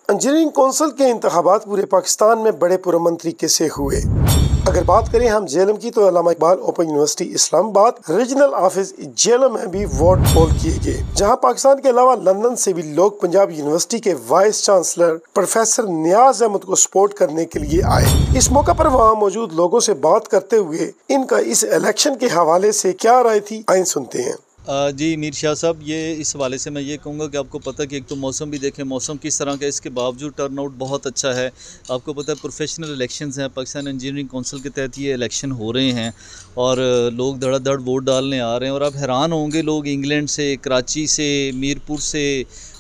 Engineering council के इंतखाबात पूरे पाकिस्तान में बड़े पुरअमन तरीके से हुए। अगर बात करें हम जेएलएम की, तो Allama Iqbal open university Islamabad regional office JLM में भी वोट पोल किए गए, जहां पाकिस्तान के अलावा लंदन से भी लोग पंजाब यूनिवर्सिटी के वाइस चांसलर प्रोफेसर नियाज अहमद को सपोर्ट करने के लिए आए। इस मौका पर वहां मौजूद लोगों से बात करते हुए इनका इस इलेक्शन के हवाले से क्या राय थी, आइए सुनते हैं। जी मीर शाह साहब, ये इस हवाले से मैं ये कहूँगा कि आपको पता है कि एक तो मौसम भी देखें, मौसम किस तरह का, इसके बावजूद टर्नआउट बहुत अच्छा है। आपको पता है प्रोफेशनल इलेक्शंस हैं, पाकिस्तान इंजीनियरिंग कौंसिल के तहत ये इलेक्शन हो रहे हैं और लोग धड़ाधड़ वोट डालने आ रहे हैं। और आप हैरान होंगे, लोग इंग्लैंड से, कराची से, मीरपुर से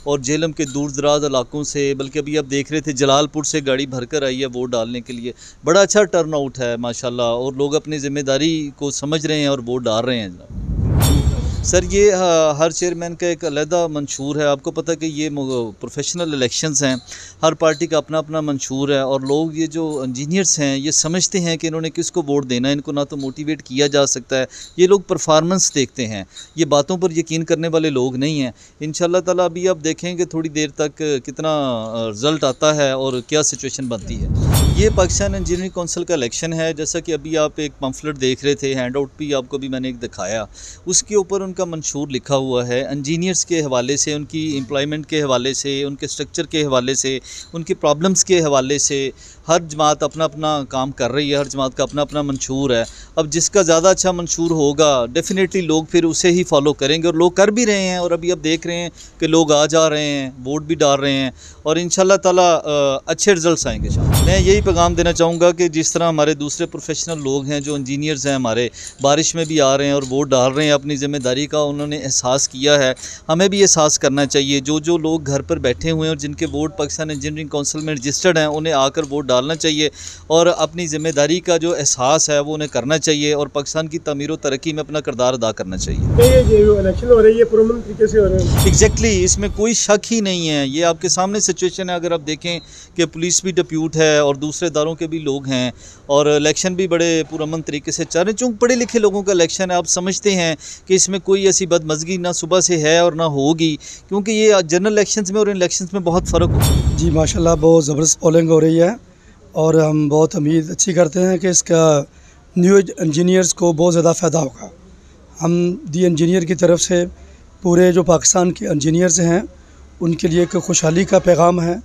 और जेएलएम के दूर दराज इलाकों से, बल्कि अभी आप देख रहे थे जलालपुर से गाड़ी भरकर आई है वोट डालने के लिए। बड़ा अच्छा टर्नआउट है माशाल्लाह, और लोग अपनी ज़िम्मेदारी को समझ रहे हैं और वोट डाल रहे हैं जनाब। सर, ये हर चेयरमैन का एक अलहदा मंशूर है। आपको पता है कि ये प्रोफेशनल इलेक्शंस हैं, हर पार्टी का अपना अपना मंशूर है और लोग, ये जो इंजीनियर्स हैं, ये समझते हैं कि इन्होंने किसको वोट देना है। इनको ना तो मोटिवेट किया जा सकता है, ये लोग परफॉर्मेंस देखते हैं, ये बातों पर यकीन करने वाले लोग नहीं हैं। इंशाल्लाह ताला अभी आप देखेंगे थोड़ी देर तक कितना रिज़ल्ट आता है और क्या सिचुएशन बनती है। ये पाकिस्तान इंजीनियरिंग कौंसिल का इलेक्शन है। जैसा कि अभी आप एक पम्फलेट देख रहे थे, हैंड आउट भी आपको भी मैंने एक दिखाया, उसके ऊपर उनका मंशूर लिखा हुआ है। इंजीनियर्स के हवाले से, उनकी एम्प्लॉयमेंट के हवाले से, उनके स्ट्रक्चर के हवाले से, उनकी प्रॉब्लम्स के हवाले से हर जमात अपना अपना काम कर रही है, हर जमात का अपना अपना मंशूर है। अब जिसका ज़्यादा अच्छा मंशूर होगा डेफिनेटली लोग फिर उसे ही फॉलो करेंगे, और लोग कर भी रहे हैं। और अभी आप देख रहे हैं कि लोग आ जा रहे हैं, वोट भी डाल रहे हैं और इंशाल्लाह ताला अच्छे रिजल्ट्स आएंगे। मैं यही पैगाम देना चाहूँगा कि जिस तरह हमारे दूसरे प्रोफेशनल लोग हैं, जो इंजीनियर्स हैं हमारे, बारिश में भी आ रहे हैं और वोट डाल रहे हैं, अपनी ज़िम्मेदारी का उन्होंने एहसास किया है, हमें भी एहसास करना चाहिए। जो लोग घर पर बैठे हुए हैं और जिनके वोट पाकिस्तान इंजीनियरिंग कौंसिल में रजिस्टर्ड हैं, उन्हें आकर वोट डालना चाहिए और अपनी ज़िम्मेदारी का जो एहसास है वो उन्हें करना चाहिए और पाकिस्तान की तमीर व तरक्की में अपना किरदार अदा करना चाहिए। ये जो इलेक्शन हो रही है पुरअमन तरीके से हो रहे हैं। एग्जैक्टली, इसमें कोई शक ही नहीं है। ये आपके सामने सिचुएशन है। अगर आप देखें कि पुलिस भी डिप्यूट है और दूसरे इदारों के भी लोग हैं और इलेक्शन भी बड़े पुरअमन तरीके से चल रहे हैं। चूँकि पढ़े लिखे लोगों का इलेक्शन है, आप समझते हैं कि इसमें कोई ऐसी बदमज़गी ना सुबह से है और ना होगी, क्योंकि ये जनरल इलेक्शंस में और इलेक्शंस में बहुत फ़र्क होता है। जी माशाल्लाह, बहुत ज़बरदस्त पोलिंग हो रही है और हम बहुत उम्मीद अच्छी करते हैं कि इसका न्यू इंजीनियर्स को बहुत ज़्यादा फ़ायदा होगा। हम दी इंजीनियर की तरफ से पूरे जो पाकिस्तान के इंजीनियर्स हैं उनके लिए एक खुशहाली का पैगाम है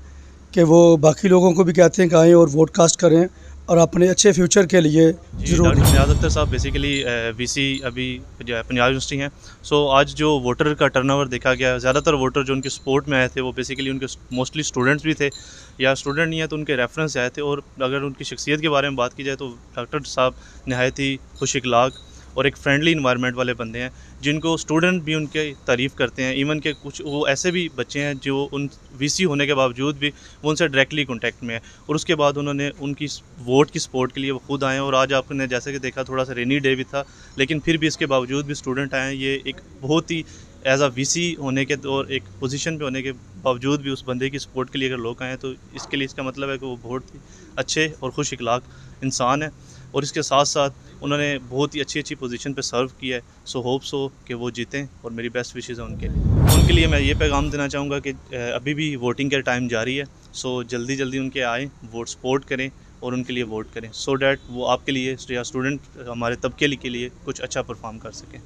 कि वो बाकी लोगों को भी कहते हैं कि आएँ और वोट कास्ट करें और अपने अच्छे फ्यूचर के लिए जरूर। डॉक्टर नियाज अख्तर साहब बेसिकली वीसी अभी जो है पंजाब यूनिवर्सिटी हैं। सो आज जो वोटर का टर्नओवर देखा गया, ज़्यादातर वोटर जो उनके सपोर्ट में आए थे वो बेसिकली उनके मोस्टली स्टूडेंट्स भी थे, या स्टूडेंट नहीं है तो उनके रेफरेंस आए थे। और अगर उनकी शख्सियत के बारे में बात की जाए तो डॉक्टर साहब नहायत ही खुश इखलाक और एक फ्रेंडली इन्वायरमेंट वाले बंदे हैं, जिनको स्टूडेंट भी उनके तारीफ़ करते हैं। इवन के कुछ वो ऐसे भी बच्चे हैं जो उन वीसी होने के बावजूद भी वो उनसे डायरेक्टली कांटेक्ट में है, और उसके बाद उन्होंने उनकी वोट की सपोर्ट के लिए वो खुद आए। और आज आपने जैसे कि देखा, थोड़ा सा रेनी डे भी था, लेकिन फिर भी इसके बावजूद भी स्टूडेंट आए हैं। ये एक बहुत ही एज आ वीसी होने के और एक पोजीशन पे होने के बावजूद भी उस बंदे की सपोर्ट के लिए अगर लोग आए तो इसके लिए इसका मतलब है कि वो बहुत ही अच्छे और खुश इखलाक इंसान है, और इसके साथ साथ उन्होंने बहुत ही अच्छी पोजीशन पे सर्व किया है। सो होप सो कि वो जीतें और मेरी बेस्ट विशेज़ है उनके लिए। मैं ये पैगाम देना चाहूँगा कि अभी भी वोटिंग का टाइम जारी है। सो जल्दी जल्दी उनके आएँ, वोट सपोर्ट करें और उनके लिए वोट करें, सो डैट वो आपके लिए या स्टूडेंट हमारे तबके के लिए कुछ अच्छा परफॉर्म कर सकें।